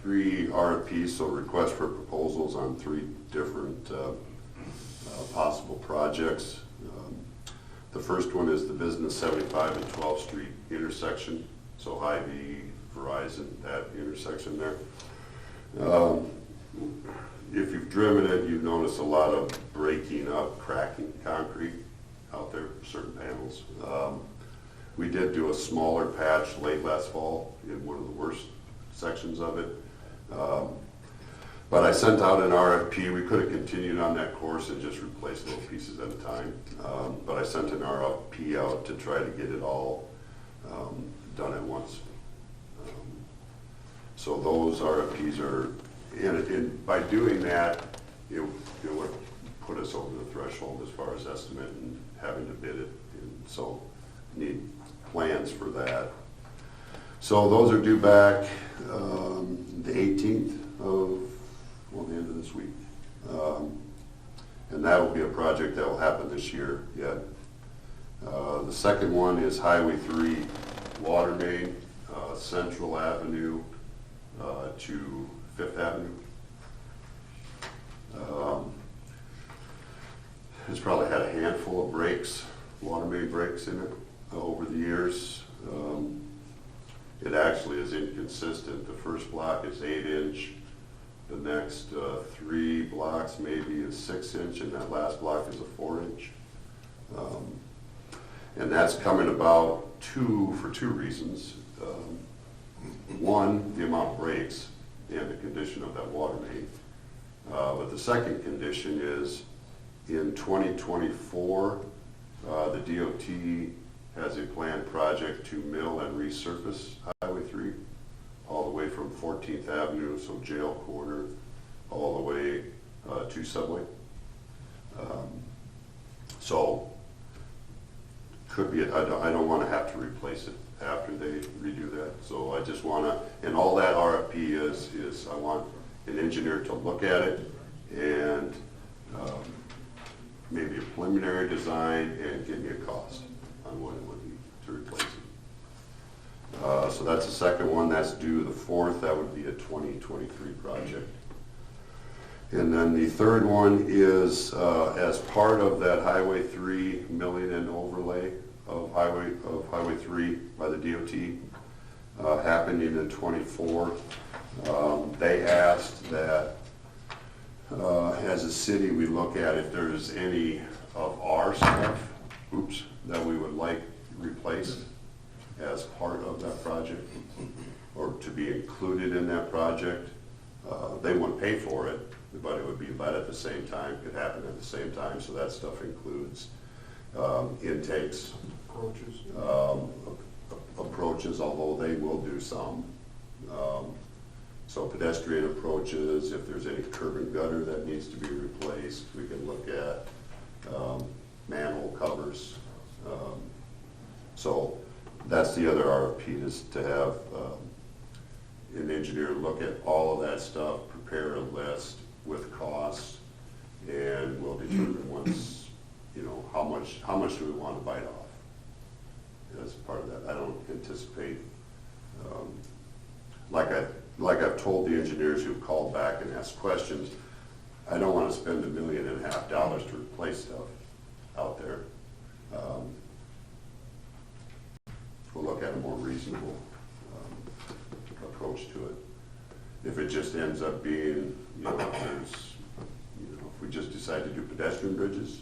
3 RFPs, so request for proposals on 3 different possible projects. The first one is the Business 75 and 12th Street intersection, so Hy-Vee, Verizon, that intersection there. If you've driven it, you've noticed a lot of breaking up, cracking concrete out there for certain panels. We did do a smaller patch late last fall in one of the worst sections of it. But I sent out an RFP. We could have continued on that course and just replaced little pieces at a time. But I sent an RFP out to try to get it all done at once. So those RFPs are by doing that, it would put us over the threshold as far as estimate and having to bid it. And so need plans for that. So those are due back the 18th of, well, the end of this week. And that will be a project that will happen this year yet. The second one is Highway 3 water main, Central Avenue to 5th Avenue. It's probably had a handful of breaks, water main breaks in it over the years. It actually is inconsistent. The first block is 8-inch. The next 3 blocks maybe is 6-inch, and that last block is a 4-inch. And that's coming about for two reasons. One, the amount of breaks and the condition of that water main. But the second condition is in 2024, the DOT has a planned project to mill and resurface Highway 3 all the way from 14th Avenue, so Jail Corner, all the way to Subway. So could be, I don't want to have to replace it after they redo that. So I just want to, and all that RFP is I want an engineer to look at it and maybe a preliminary design and give me a cost on what it would be to replace it. So that's the second one. That's due the 4th. That would be a 2023 project. And then the third one is as part of that Highway 3 milling and overlay of Highway 3 by the DOT happening in 24. They asked that as a city we look at if there's any of our stuff, that we would like replaced as part of that project or to be included in that project. They wouldn't pay for it, but it would be led at the same time, could happen at the same time, so that stuff includes intakes, approaches, although they will do some. So pedestrian approaches, if there's any curb and gutter that needs to be replaced, we can look at manhole covers. So that's the other RFP, is to have an engineer look at all of that stuff, prepare a list with costs, and we'll determine once, how much do we want to bite off as part of that. I don't anticipate, like I've told the engineers who've called back and asked questions, I don't want to spend $1.5 million to replace stuff out there. We'll look at a more reasonable approach to it. If it just ends up being, if we just decide to do pedestrian bridges,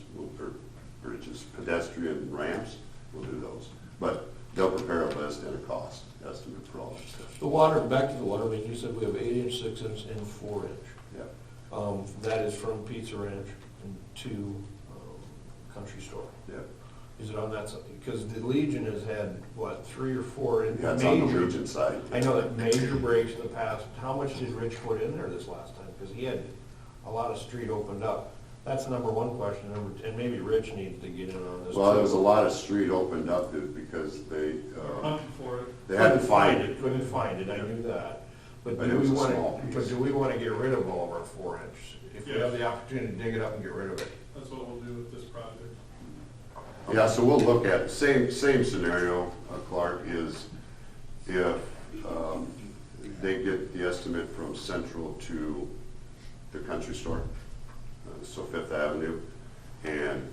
or just pedestrian ramps, we'll do those. But they'll prepare a list and a cost estimate for all that stuff. The water, back to the water main, you said we have 8-inch, 6-inch, and 4-inch. Yeah. That is from Pizza Ranch to Country Store. Yeah. Is it on that side? Because the Legion has had, 3 or 4 in Yeah, it's on the Legion side. I know that major breaks in the past. How much did Rich put in there this last time? Because he had a lot of street opened up. That's number one question, and maybe Rich needs to get in on this. Well, there was a lot of street opened up because they for it. they had to find it. Couldn't find it, I knew that. But But do it was we a want small to, piece. but do we want to get rid of all of our 4-inch? If we Yes. have the opportunity to dig it up and get rid of it. That's what we'll do with this project. Yeah, so we'll look at same scenario, Clark, is if they get the estimate from Central to the country store, so Fifth Avenue, and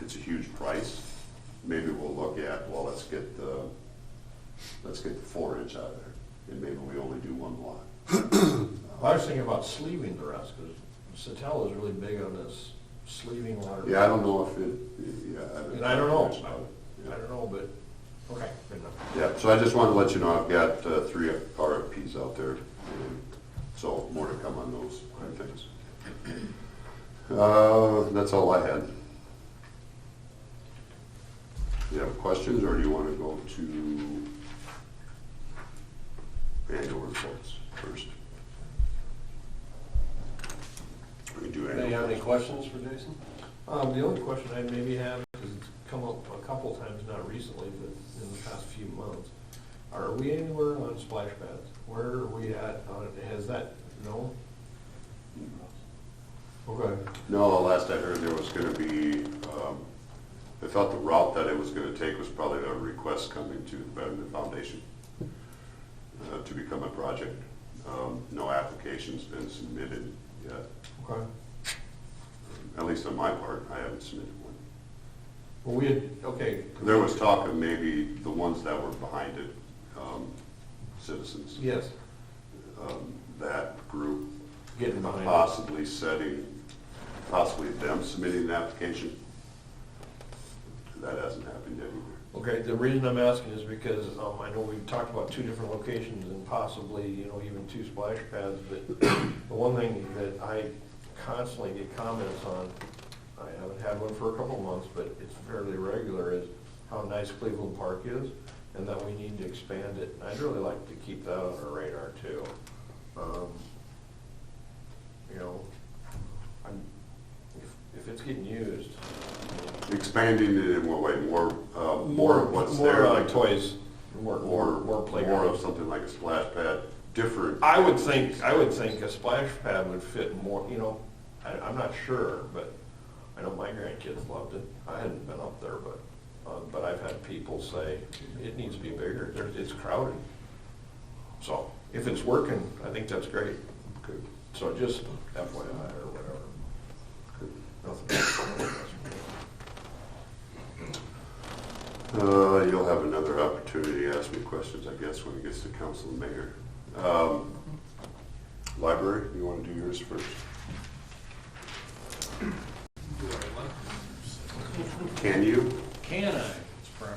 it's a huge price. Maybe we'll look at, well, let's get the 4-inch out of there, and maybe we only do one lot. I was thinking about sleeving the rest, because Satel is really big on this sleeving water. Yeah, I don't know if it, yeah. And I don't know, Yeah. I don't know, but, okay, good enough. Yeah, so I just wanted to let you know, I've got 3 RFPs out there, and so more to come on those things. That's all I had. Do you have questions, or do you want to go to annual reports first? We can do Do you annual. have any questions for Jason? The only question I maybe have, because it's come up a couple times, not recently, but in the past few months, are we anywhere on splash pads? Where are we at on it? Has that, no? Okay. No, last I heard there was gonna be, I thought the route that it was gonna take was probably a request coming to the Betterment Foundation to become a project. No application's been submitted yet, Okay. at least on my part, I haven't submitted one. Well, we had, okay. There was talk of maybe the ones that were behind it, citizens, Yes, that group getting behind it. possibly them submitting an application. That hasn't happened yet either. Okay, the reason I'm asking is because I know we've talked about 2 different locations and possibly, even 2 splash pads, but the one thing that I constantly get comments on, I haven't had one for a couple months, but it's fairly regular, is how nice Cleveland Park is, and that we need to expand it. And I'd really like to keep that on our radar too. If it's getting used. Expanding it in what way? More of what's there? More like toys, more More playgrounds. of something like a splash pad, different. I would think a splash pad would fit more, I'm not sure, but I know my grandkids loved it. I hadn't been up there, but I've had people say it needs to be bigger, it's crowded. So, if it's working, I think that's great. Good. So just FYI or whatever. Good. Nothing. You'll have another opportunity to ask me questions, I guess, when it gets to council and mayor. Library, you want to do yours first? Can you? Can I? It's probably.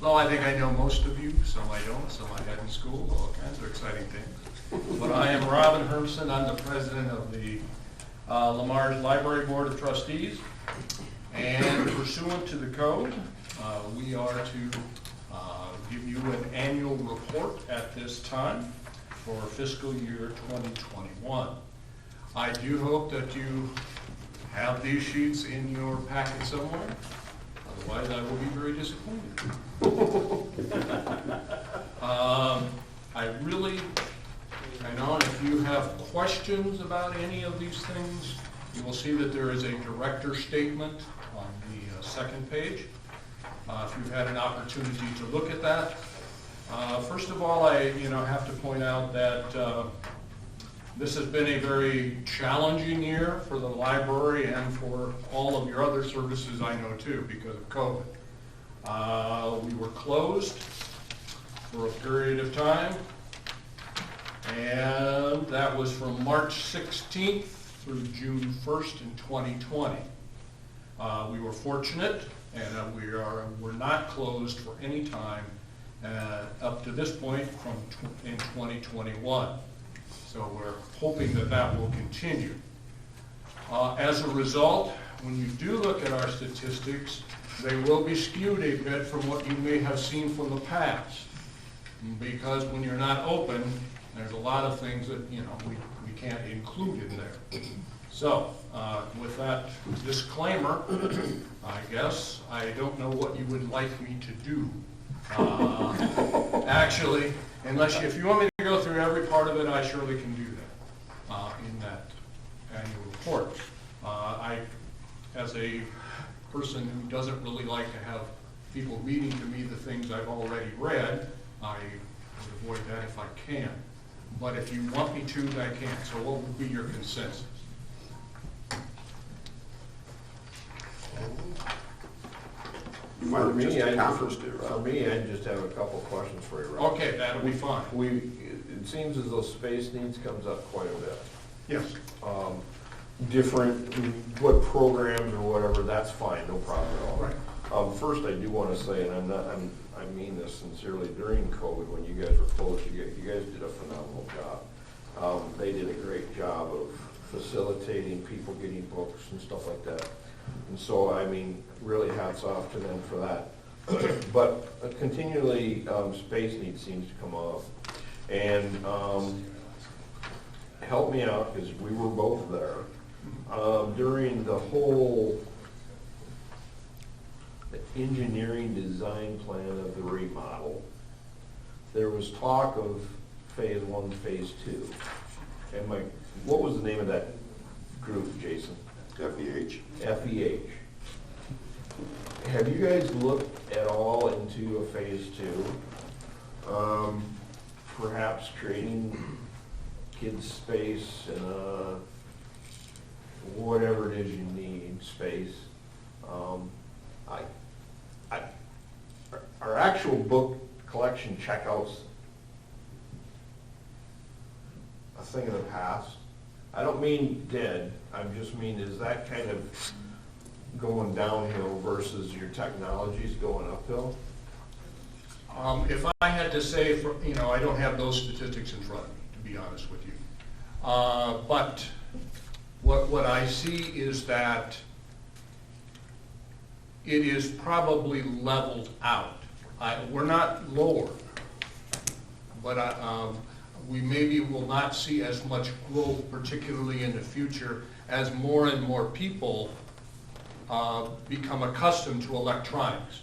Well, I think I know most of you, some I don't, some I had in school, all kinds of exciting things. But I am Robin Hermson, I'm the president of the Lamar's Library Board of Trustees. And pursuant to the code, we are to give you an annual report at this time for fiscal year 2021. I do hope that you have these sheets in your packet somewhere. Otherwise, I will be very disappointed. If you have questions about any of these things, you will see that there is a director statement on the second page. If you've had an opportunity to look at that. First of all, I have to point out that this has been a very challenging year for the library and for all of your other services, I know too, because of COVID. We were closed for a period of time, and that was from March 16th through June 1st in 2020. We were fortunate, and we're not closed for any time up to this point in 2021. So we're hoping that that will continue. As a result, when you do look at our statistics, they will be skewed a bit from what you may have seen from the past. Because when you're not open, there's a lot of things that we can't include in there. So with that disclaimer, I guess I don't know what you would like me to do. Actually, if you want me to go through every part of it, I surely can do that in that annual report. As a person who doesn't really like to have people reading to me the things I've already read, I would avoid that if I can. But if you want me to, I can. So what would be your consensus? You might have just accomplished it, For Rob. me, I just have a couple questions for you, Rob. Okay, that'll be fine. It seems as though space needs comes up quite a bit. Yes. Different, what programs or whatever, that's fine, no problem at all. Right. First, I do want to say, and I mean this sincerely, during COVID, when you guys were closed, you guys did a phenomenal job. They did a great job of facilitating people getting books and stuff like that. And so, I mean, really hats off to them for that. But continually, space needs seems to come up. And help me out, because we were both there. During the whole engineering design plan of the remodel, there was talk of phase 1, phase 2. And what was the name of that group, Jason? FEH. FEH. Have you guys looked at all into a phase 2? Perhaps creating kids' space and whatever it is you need, space. Our actual book collection checkouts a thing of the past. I don't mean dead, I just mean, is that kind of going downhill versus your technology's going uphill? If I had to say, I don't have those statistics in front of me, to be honest with you. But what I see is that it is probably leveled out. We're not lower, but we maybe will not see as much growth, particularly in the future, as more and more people become accustomed to electronics.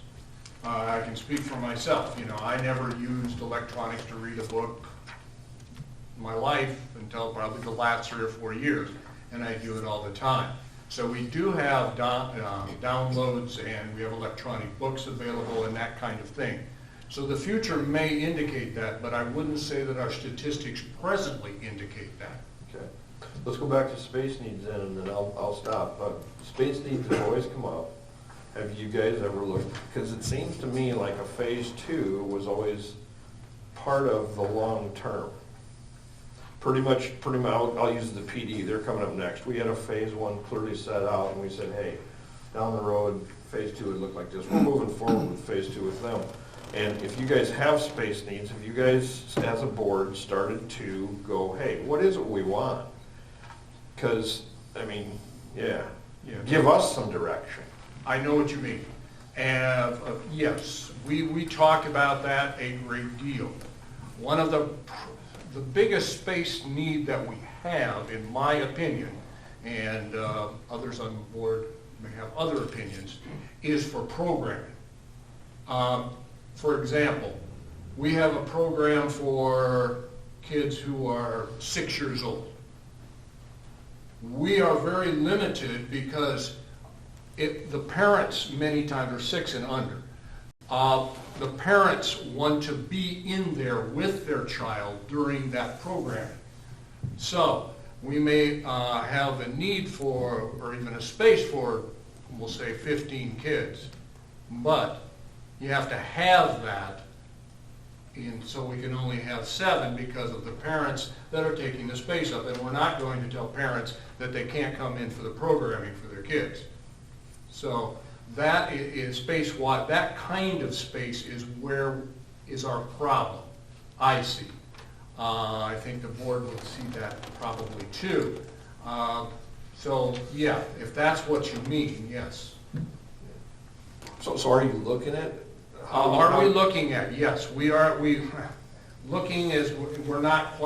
I can speak for myself. I never used electronics to read a book in my life until probably the last 3 or 4 years, and I do it all the time. So we do have downloads, and we have electronic books available and that kind of thing. So the future may indicate that, but I wouldn't say that our statistics presently indicate that. Okay, let's go back to space needs then, and then I'll stop. Space needs have always come up. Have you guys ever looked, because it seems to me like a phase 2 was always part of the long term. Pretty much, I'll use the PD, they're coming up next. We had a phase 1 clearly set out, and we said, hey, down the road, phase 2 would look like this. We're moving forward with phase 2 with them. And if you guys have space needs, if you guys, as a board, started to go, hey, what is it we want? Because, I mean, yeah, give us some direction. I know what you mean. And yes, we talk about that a great deal. One of the biggest space need that we have, in my opinion, and others on the board may have other opinions, is for programming. For example, we have a program for kids who are 6 years old. We are very limited because the parents many times are 6 and under. The parents want to be in there with their child during that programming. So we may have a need for, or even a space for, we'll say 15 kids, but you have to have that, and so we can only have 7 because of the parents that are taking the space up, and we're not going to tell parents that they can't come in for the programming for their kids. So that is space-wide, that kind of space is where is our problem, I see. I think the board would see that probably too. So yeah, if that's what you mean, yes. So are you looking at? Are we looking at? Yes, we are. Looking is we're not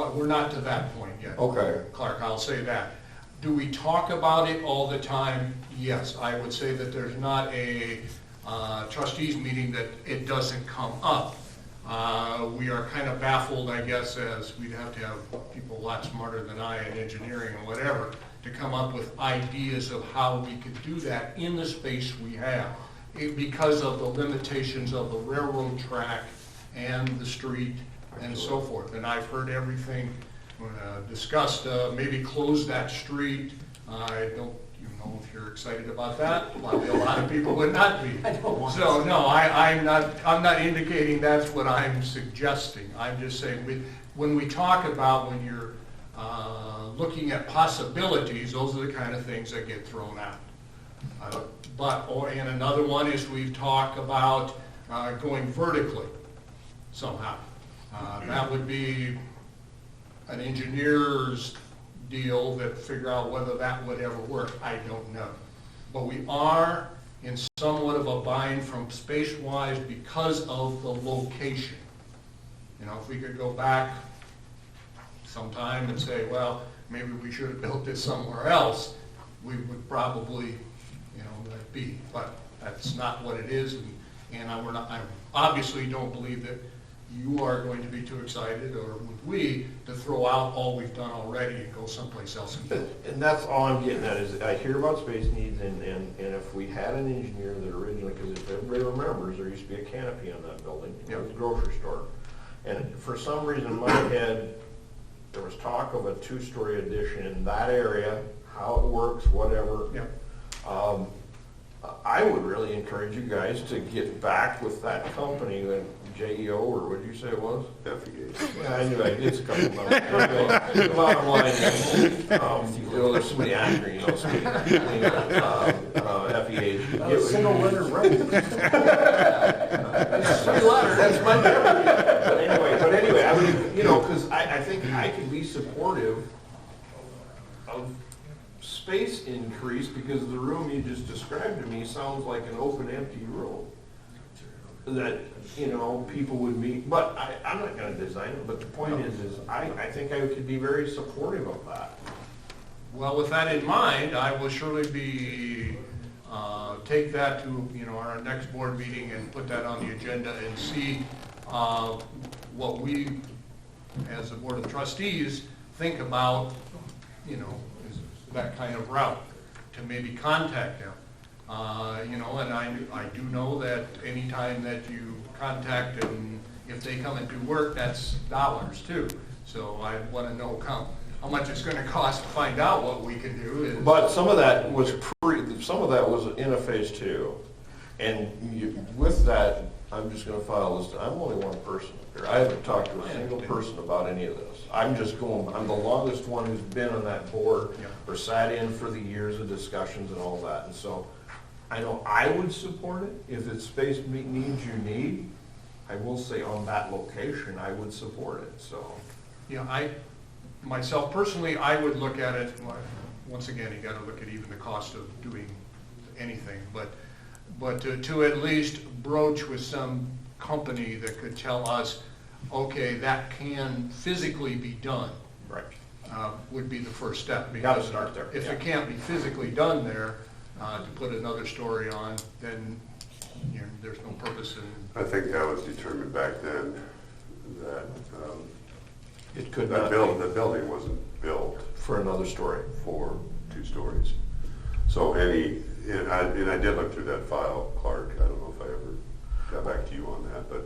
to that point yet. Okay. Clark, I'll say that. Do we talk about it all the time? Yes, I would say that there's not a trustees meeting that it doesn't come up. We are kind of baffled, I guess, as we'd have to have people a lot smarter than I in engineering and whatever to come up with ideas of how we could do that in the space we have. because of the limitations of the railroad track and the street and so forth. And I've heard everything discussed, maybe close that street. I don't even know if you're excited about that. Probably a lot of people would not be. So, no, I'm not indicating that's what I'm suggesting. I'm just saying, when we talk about when you're looking at possibilities, those are the kind of things that get thrown out. And another one is we've talked about going vertically somehow. That would be an engineer's deal that figure out whether that would ever work. I don't know. But we are in somewhat of a bind from space-wise because of the location. You know, if we could go back sometime and say, well, maybe we should have built this somewhere else, we would probably, let be. But that's not what it is, and I obviously don't believe that you are going to be too excited, or would we, to throw out all we've done already and go someplace else and build. And that's all I'm getting at, is I hear about space needs, and if we had an engineer that originally, because if everybody remembers, there used to be a canopy on that building, it was a grocery store. And for some reason in my head, there was talk of a 2-story addition in that area, how it works, whatever. Yeah. I would really encourage you guys to get back with that company, that JEO, or what did you say it was? FEH. Yeah, I knew I did a couple of numbers. The bottom line is, there's so many acronyms, FEH. Single letter right. That's my memory. But anyway, I would, because I think I could be supportive of space increase, because the room you just described to me sounds like an open, empty room that, people would meet, but I'm not gonna design it, but the point is I think I could be very supportive of that. Well, with that in mind, I will surely be, take that to, our next board meeting and put that on the agenda and see what we, as the Board of Trustees, think about, is that kind of route, to maybe contact them. And I do know that anytime that you contact them, if they come and do work, that's dollars too. So I want to know how much it's going to cost to find out what we can do. But some of that was in a phase 2. And with that, I'm just gonna file this, I'm only one person here. I haven't talked to a single person about any of this. I'm the longest one who's been on that board, or sat in for the years of discussions and all that. And so, I know I would support it. If it's space needs you need, I will say on that location, I would support it, so. Myself personally, I would look at it, once again, you gotta look at even the cost of doing anything, but to at least broach with some company that could tell us, okay, that can physically be done. Right. Would be the first step. We gotta Because start there. If Yeah. it can't be physically done there, to put another story on, then, there's no purpose in. I think that was determined back then, that It could the not building be wasn't built for another story. for 2 stories. So and I did look through that file, Clark. I don't know if I ever got back to you on that, but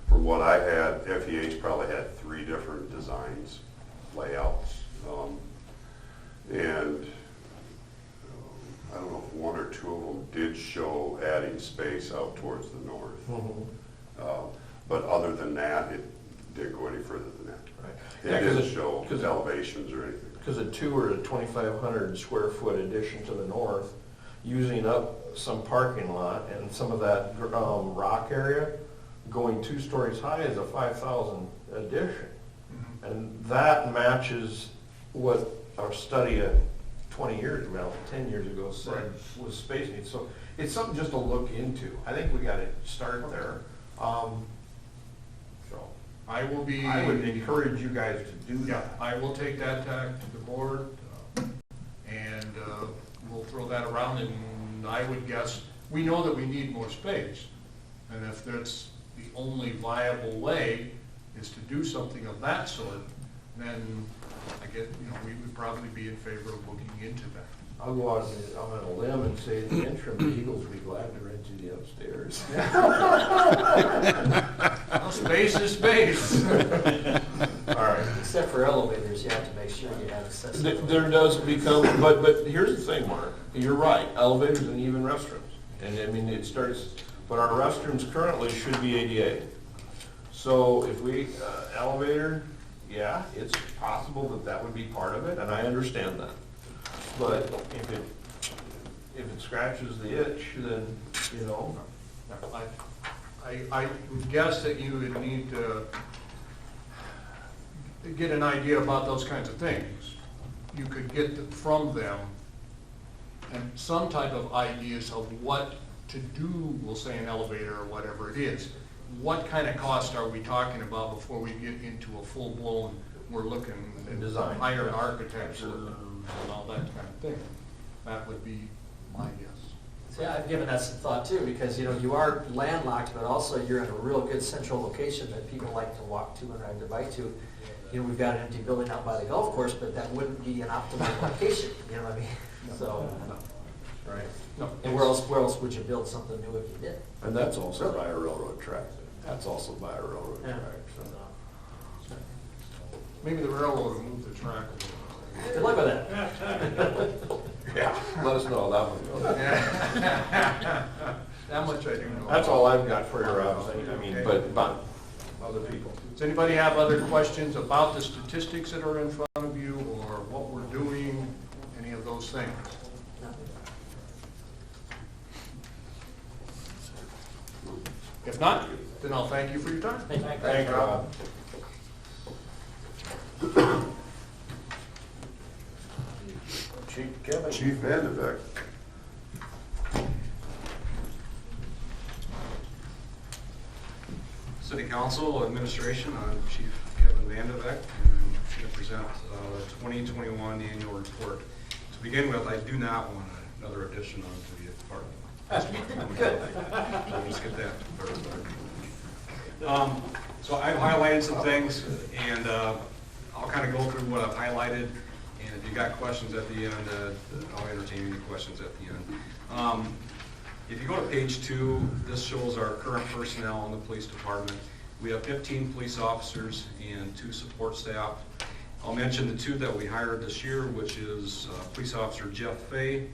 from what I had, FEH probably had 3 different designs, layouts. And I don't know if 1 or 2 of them did show adding space out towards the north. But other than that, it didn't go any further than that. Right. It Yeah, 'cause didn't show elevations or anything. Because a 2 or a 2,500 square foot addition to the north, using up some parking lot and some of that rock area, going 2 stories high is a 5,000 addition. And that matches what our study 10 years ago said was space needs. So it's something just to look into. I think we gotta start there. So I would encourage you guys to do Yeah, that. I will take that to the board, and we'll throw that around, and I would guess, we know that we need more space. And if that's the only viable way is to do something of that sort, then I get, we would probably be in favor of looking into that. I'll go out on a limb and say the interim, the Eagles will be glad to rent you the upstairs. Well, space is space. All right. Except for elevators, you have to make sure you have accessibility. There does become, but here's the thing, Mark, you're right, elevators and even restrooms. And I mean, it starts, but our restrooms currently should be ADA. So if we, elevator, yeah, it's possible that that would be part of it, and I understand that. But if it scratches the itch, then, you know. I would guess that you would need to get an idea about those kinds of things. You could get from them and some type of ideas of what to do, we'll say an elevator or whatever it is. What kind of cost are we talking about before we get into a full-blown, we're looking at Design. hire an architect and all that kind of thing? That would be my guess. See, I've given that some thought too, because, you know, you are landlocked, but also you're in a real good central location that people like to walk to and ride their bike to. You know, we've got an empty building out by the golf course, but that wouldn't be an optimal location, you know what I mean? So, Right. No. and where else would you build something new if you did? And that's also by a railroad track. That's also by a railroad Yeah. track, so. Maybe the railroad will move the track a little. Good luck with that. Yeah, let us know how that one goes. That much I do know. That's all I've got for your, I mean, but other people. Does anybody have other questions about the statistics that are in front of you, or what we're doing, any of those things? If not, then I'll thank you for your time. Thank you, Rob. Chief Kevin. Chief Vandebeck. City Council, Administration, I'm Chief Kevin Vandebeck, and I'm going to present the 2021 annual report. To begin with, I do not want another addition onto the department. Good. We'll just get that first. So I've highlighted some things, and I'll kind of go through what I've highlighted, and if you got questions at the end, I'll entertain any questions at the end. If you go to page 2, this shows our current personnel in the police department. We have 15 police officers and 2 support staff. I'll mention the 2 that we hired this year, which is Police Officer Jeff Fay